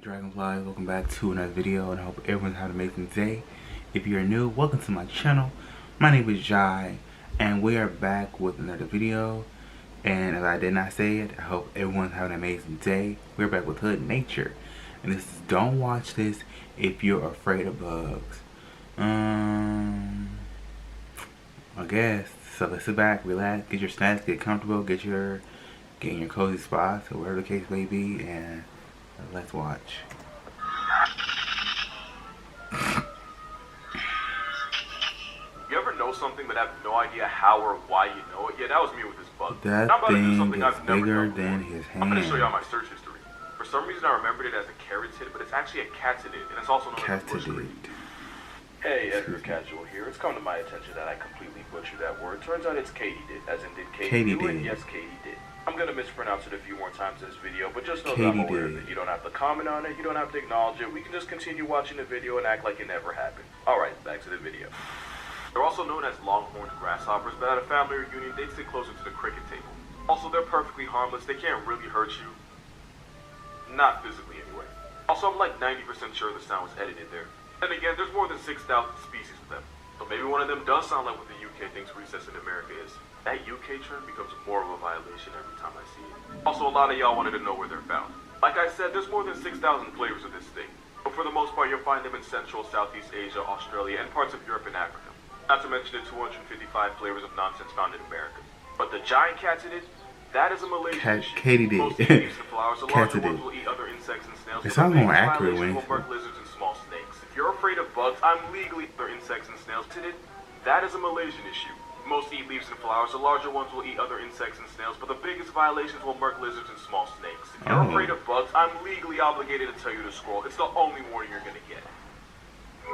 Dragonflies, welcome back to another video, and I hope everyone's having an amazing day. If you're new, welcome to my channel. My name is Jai, and we are back with another video. And as I did not say it, I hope everyone's having an amazing day. We're back with Hood Nature, and this is don't watch this if you're afraid of bugs. I guess so. Let's sit back, relax, get your snacks, get comfortable, get in your cozy spots, or whatever the case may be, and let's watch. You ever know something but have no idea how or why you know it? Yeah, that was me with this bug. That I'm about to do thing something is I've never bigger done than before. his I'm going to show you all hand. my search history. For some reason I remembered it as a carotid, but it's actually a catidid, and it's also known as a bush creek. Hey, Edgar Casual here. It's come to my attention that I completely butchered that word. Turns out it's katydid, as in did Katie do it? Yes, Katie did. I'm going to mispronounce it a few more times in this video, but just know that I'm aware of it. You don't have to comment on it, you don't have to acknowledge it. We can just continue watching the video and act like it never happened. Alright, back to the video. They're also known as longhorned grasshoppers, but at a family reunion, they sit closer to the cricket table. Also, they're perfectly harmless. They can't really hurt you. Not physically, anyway. Also, I'm like 90% sure the sound was edited there. And again, there's more than 6,000 species of them. So maybe one of them does sound like what the UK thinks recess in America is. That UK term becomes more of a violation every time I see it. Also, a lot of y'all wanted to know where they're found. Like I said, there's more than 6,000 flavors of this thing. But for the most part, you'll find them in Central, Southeast Asia, Australia, and parts of Europe and Africa. Not to mention the 255 flavors of nonsense found in America. But the giant catidid, that is a Malaysian issue. Most leaves and flowers, the larger ones will eat other insects and snails. It sounds more accurate when will mark lizards and small snakes. If you're afraid of bugs, I'm legally other insects and snails. That is a Malaysian issue. Most eat leaves and flowers, the larger ones will eat other insects and snails, but the biggest violations will mark lizards and small snakes. If you're afraid of bugs, I'm legally obligated to tell you to scroll. It's the only warning you're gonna get.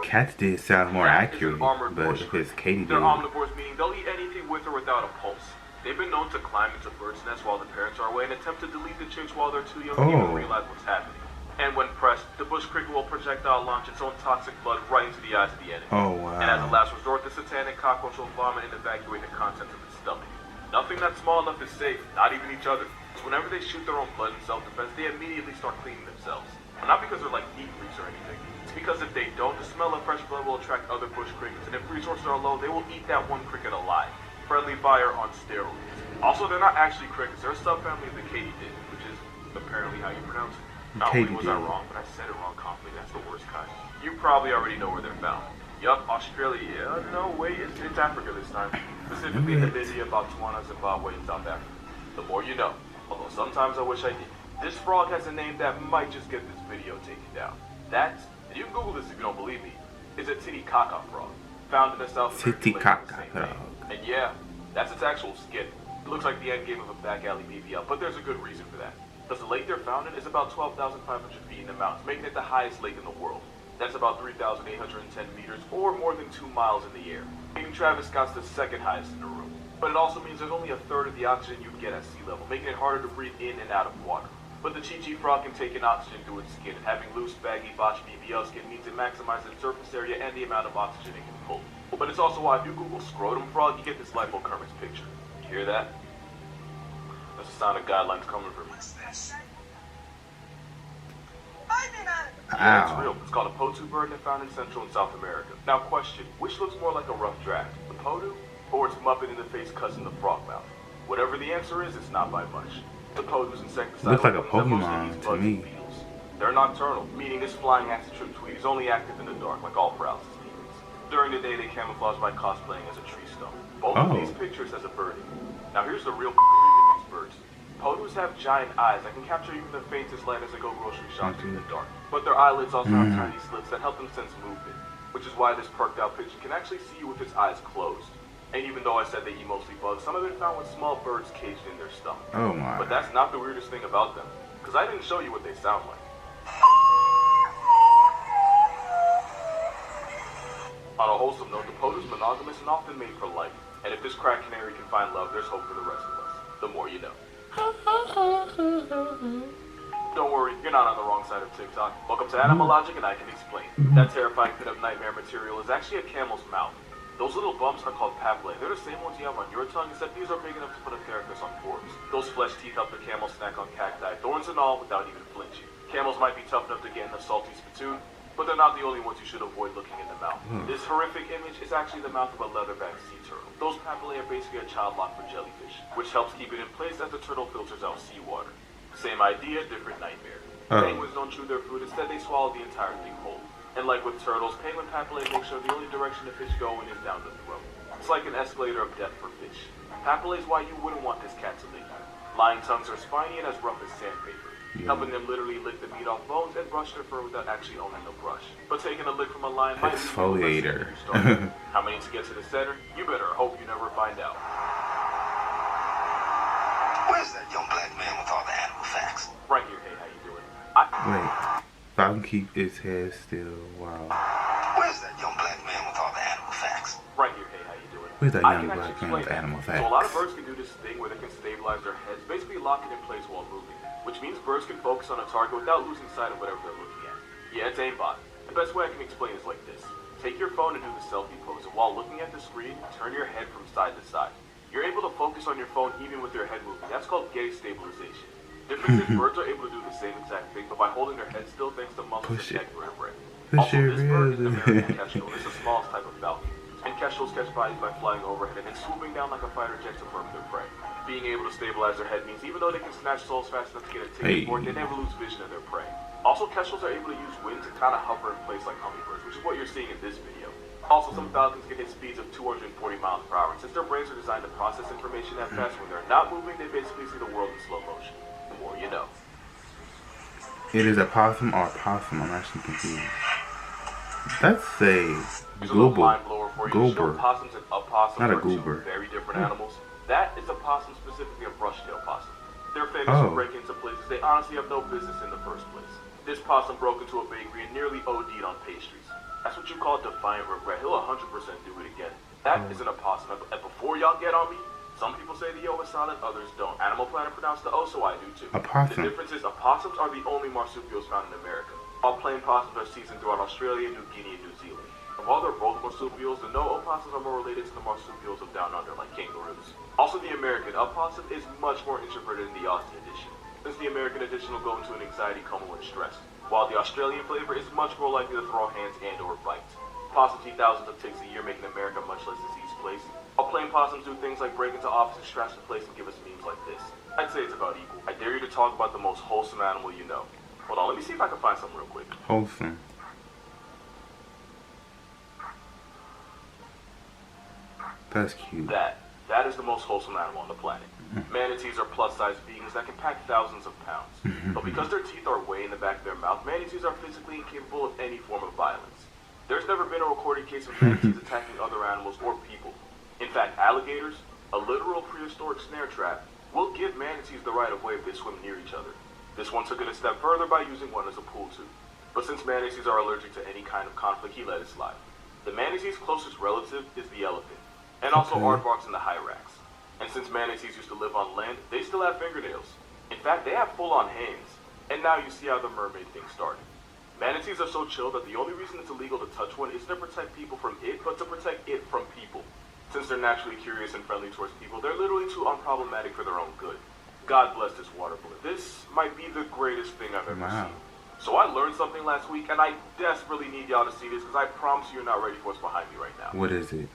Catidid sounds more accurate, but if it's katydid. They're omnivores, meaning they'll eat anything with or without a pulse. They've been known to climb into birds' nests while the parents are away and attempt to delete the chicks while they're too young to even realize what's happening. And when pressed, the bush cricket will projectile launch its own toxic blood right into the eyes of the enemy. Oh, wow. And as a last resort, the satanic cockroach will vomit and evacuate the contents of its stomach. Nothing that's small enough is safe, not even each other. So whenever they shoot their own blood in self-defense, they immediately start cleaning themselves. But not because they're like neat freaks or anything. It's because if they don't, the smell of fresh blood will attract other bush crickets, and if resources are low, they will eat that one cricket alive. Friendly fire on steroids. Also, they're not actually crickets, they're a subfamily of the katydid, which is apparently how you pronounce it. Not only was I wrong, but I said it wrong confidently. That's the worst kind. You probably already know where they're found. Yup, Australia. No, wait, it's Africa this time. Specifically Namibia, Botswana, Zimbabwe, and South Africa. The more you know. Although sometimes I wish I did. This frog has a name that might just get this video taken down. That, and you can Google this if you don't believe me, is a Titicaca frog. Found in the South American lake. And yeah, that's its actual skin. It looks like the end game of a back alley BBL, but there's a good reason for that. Because the lake they're found in is about 12,500 feet in the mountains, making it the highest lake in the world. That's about 3,810 meters, or more than 2 miles in the air, making Travis Scott's the second highest in the room. But it also means there's only a third of the oxygen you'd get at sea level, making it harder to breathe in and out of water. But the Chi-Chi frog can take in oxygen through its skin, and having loose, baggy, botched BBL skin means it maximizes its surface area and the amount of oxygen it can pull. But it's also why if you Google scrotum frog, you get this lipokermis picture. You hear that? That's the sound of guidelines coming from me. Yeah, it's real. It's called a potu bird and found in Central and South America. Now question, which looks more like a rough draft? The potu? Or its muppet in the face cousin, the frogmouth? Whatever the answer is, it's not by much. The potu's insecticide looks like a Pokemon to me. They're nocturnal, meaning this flying acid trip tweet is only active in the dark, like all paralysis demons. During the day, they camouflage by cosplaying as a tree stump. Both of these pictures as a birdie. Now here's the real with these birds. Potus have giant eyes that can capture even the faintest light as they go grocery shopping in the dark. But their eyelids also have tiny slits that help them sense movement, which is why this perked out pigeon can actually see you with its eyes closed. And even though I said they eat mostly bugs, some have been found with small birds caged in their stomach. Oh my. But that's not the weirdest thing about them, because I didn't show you what they sound like. On a wholesome note, the potu's monogamous and often made for life. And if this crack canary can find love, there's hope for the rest of us. The more you know. Don't worry, you're not on the wrong side of TikTok. Welcome to Animal Logic, and I can explain. That terrifying pit-up nightmare material is actually a camel's mouth. Those little bumps are called papillae. They're the same ones you have on your tongue, except these are big enough to put a carapace on Forbes. Those flesh teeth help the camel snack on cacti, thorns and all, without even flinching. Camels might be tough enough to get in a salty spittoon, but they're not the only ones you should avoid looking in the mouth. This horrific image is actually the mouth of a leatherback sea turtle. Those papillae are basically a child lock for jellyfish, which helps keep it in place as the turtle filters out seawater. Same idea, different nightmare. Penguins don't chew their food, instead they swallow the entire thing whole. And like with turtles, penguin papillae make sure the only direction the fish go in is down the throat. It's like an escalator of death for fish. Papillae is why you wouldn't want this cat to lick you. Lion tongues are spiny and as rough as sandpaper, helping them literally lick the meat off bones and brush their fur without actually owning the brush. But taking a lick from a lion might be exfoliator. How many to get to the center? You better hope you never find out. Where's that young black man with all the animal facts? Right here, hey, how you doing? Wait, Falcon keep his head still. Wow. Where's that young black man with all the animal facts? Right here, hey, how you doing? Who's that I young can black actually man with explain animal that. facts? So a lot of birds can do this thing where they can stabilize their heads, basically lock it in place while moving, which means birds can focus on a target without losing sight of whatever they're looking at. Yeah, it's aimbot. The best way I can explain is like this. Take your phone and do the selfie pose, and while looking at the screen, turn your head from side to side. You're able to focus on your phone even with your head moving. That's called gaze stabilization. Difference is birds are able to do the same exact thing, but by holding their head still thanks to muscles and neck vertebrae. Also, this bird is the American kestrel. It's the smallest type of falcon. And kestrels catch bodies by flying overhead and then swooping down like a fighter jet to murder their prey. Being able to stabilize their head means even though they can snatch souls fast enough to get a ticket for it, they never lose vision of their prey. Also, kestrels are able to use wind to kind of hover in place like hummingbirds, which is what you're seeing in this video. Also, some falcons can hit speeds of 240 miles per hour, and since their brains are designed to process information that fast, when they're not moving, they basically see the world in slow motion. The more you know. It is a possum or a possum? I'm actually confused. That's a goober. Goober. Possums and opossums Not a are two goober. very different animals. That is a possum, specifically a brush-tailed possum. They're famous for breaking into places they honestly have no business in the first place. This possum broke into a bakery and nearly OD'd on pastries. That's what you call defiant regret. He'll 100% do it again. That is an opossum. And before y'all get on me, some people say the O is silent, others don't. Animal Planet pronounced the O, so I do too. Opossum. The difference is opossums are the only marsupials found in America. All plain possums are seasoned throughout Australia, New Guinea, and New Zealand. And while they're both marsupials, the no opossums are more related to the marsupials of down under, like kangaroos. Also, the American opossum is much more introverted than the Austin edition, since the American edition will go into an anxiety coma when stressed, while the Australian flavor is much more likely to throw hands and or bite. Possums eat thousands of ticks a year, making America a much less diseased place. While plain possums do things like break into offices, trash the place, and give us memes like this. I'd say it's about equal. I dare you to talk about the most wholesome animal you know. Hold on, let me see if I can find something real quick. Wholesome. That's cute. That is the most wholesome animal on the planet. Manatees are plus-sized beings that can pack thousands of pounds. But because their teeth are way in the back of their mouth, manatees are physically incapable of any form of violence. There's never been a recorded case of manatees attacking other animals or people. In fact, alligators, a literal prehistoric snare trap, will give manatees the right of way if they swim near each other. This one took it a step further by using one as a pool tube. But since manatees are allergic to any kind of conflict, he let it slide. The manatee's closest relative is the elephant, and also aardvarks and the hyrax. And since manatees used to live on land, they still have fingernails. In fact, they have full-on hands. And now you see how the mermaid thing started. Manatees are so chill that the only reason it's illegal to touch one isn't to protect people from it, but to protect it from people. Since they're naturally curious and friendly towards people, they're literally too unproblematic for their own good. God bless this water balloon. This might be the greatest thing I've ever seen. So I learned something last week, and I desperately need y'all to see this, because I promise you're not ready for what's behind me right now. What is it?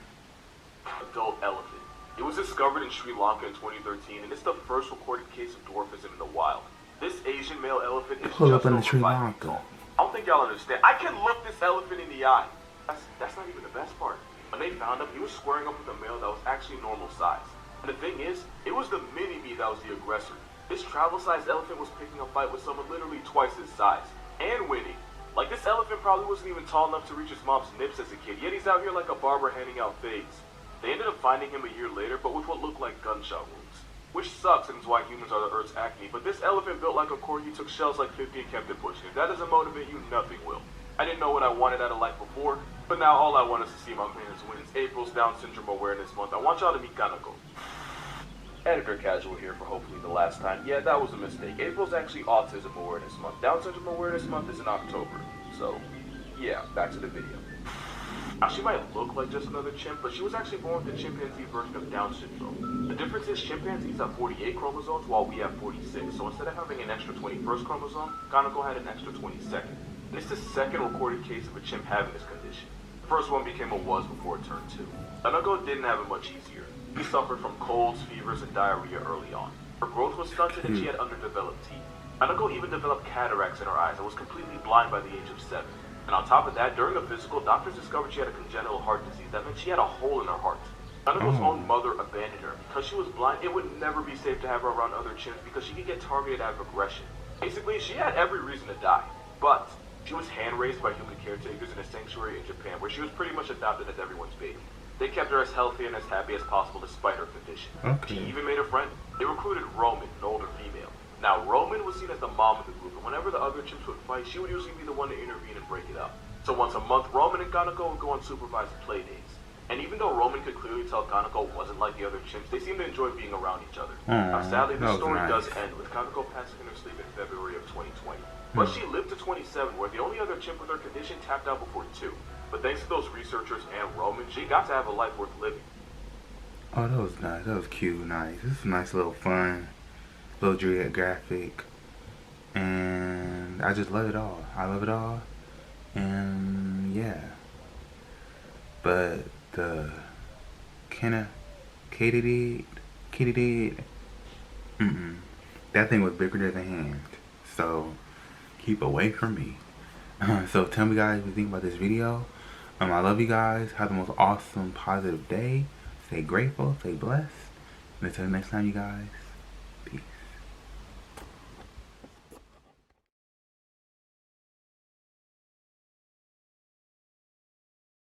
Adult elephant. It was discovered in Sri Lanka in 2013, and it's the first recorded case of dwarfism in the wild. This Asian male elephant is Pull just up in over Sri 5 feet Lanka. tall. I don't think y'all understand. I can look this elephant in the eye. That's not even the best part. When they found him, he was squaring up with a male that was actually normal size. And the thing is, it was the mini-me that was the aggressor. This travel-sized elephant was picking a fight with someone literally twice his size. And winning. Like, this elephant probably wasn't even tall enough to reach his mom's nips as a kid, yet he's out here like a barber handing out fades. They ended up finding him a year later, but with what looked like gunshot wounds. Which sucks and is why humans are the Earth's acne, but this elephant built like a corgi took shells like 50 and kept it pushing. If that doesn't motivate you, nothing will. I didn't know what I wanted out of life before, but now all I want is to see my man's win. It's April's Down Syndrome Awareness Month. I want y'all to meet Kanako. Editor Casual here for hopefully the last time. Yeah, that was a mistake. April's actually Autism Awareness Month. Down Syndrome Awareness Month is in October. So, yeah, back to the video. Now, she might look like just another chimp, but she was actually born with the chimpanzee version of Down syndrome. The difference is chimpanzees have 48 chromosomes while we have 46, so instead of having an extra 21st chromosome, Kanako had an extra 22nd. And it's the second recorded case of a chimp having this condition. The first one became a was before it turned 2. Kanako didn't have it much easier. He suffered from colds, fevers, and diarrhea early on. Her growth was stunted and she had underdeveloped teeth. Kanako even developed cataracts in her eyes and was completely blind by the age of 7. And on top of that, during a physical, doctors discovered she had a congenital heart disease. That meant she had a hole in her heart. Kanako's own mother abandoned her. Because she was blind, it would never be safe to have her around other chimps because she could get targeted out of aggression. Basically, she had every reason to die. But she was hand-raised by human caretakers in a sanctuary in Japan where she was pretty much adopted as everyone's baby. They kept her as healthy and as happy as possible despite her condition. She even made a friend. They recruited Roman, an older female. Now, Roman was seen as the mom of the group, and whenever the other chimps would fight, she would usually be the one to intervene and break it up. So once a month, Roman and Kanako would go on supervised play dates. And even though Roman could clearly tell Kanako wasn't like the other chimps, they seemed to enjoy being around each other. Now, sadly, the story does end with Kanako passing in her sleep in February of 2020. But she lived to 27, where the only other chimp with her condition tapped out before 2. But thanks to those researchers and Roman, she got to have a life worth living. Oh, that was nice. That was cute, nice. This is a nice little fun, little geographic. And I just love it all. I love it all. And yeah. But the katydid, that thing was bigger than the hand. So keep away from me. So tell me guys what you think about this video. I love you guys. Have the most awesome, positive day. Stay grateful, stay blessed. And until next time, you guys. Peace.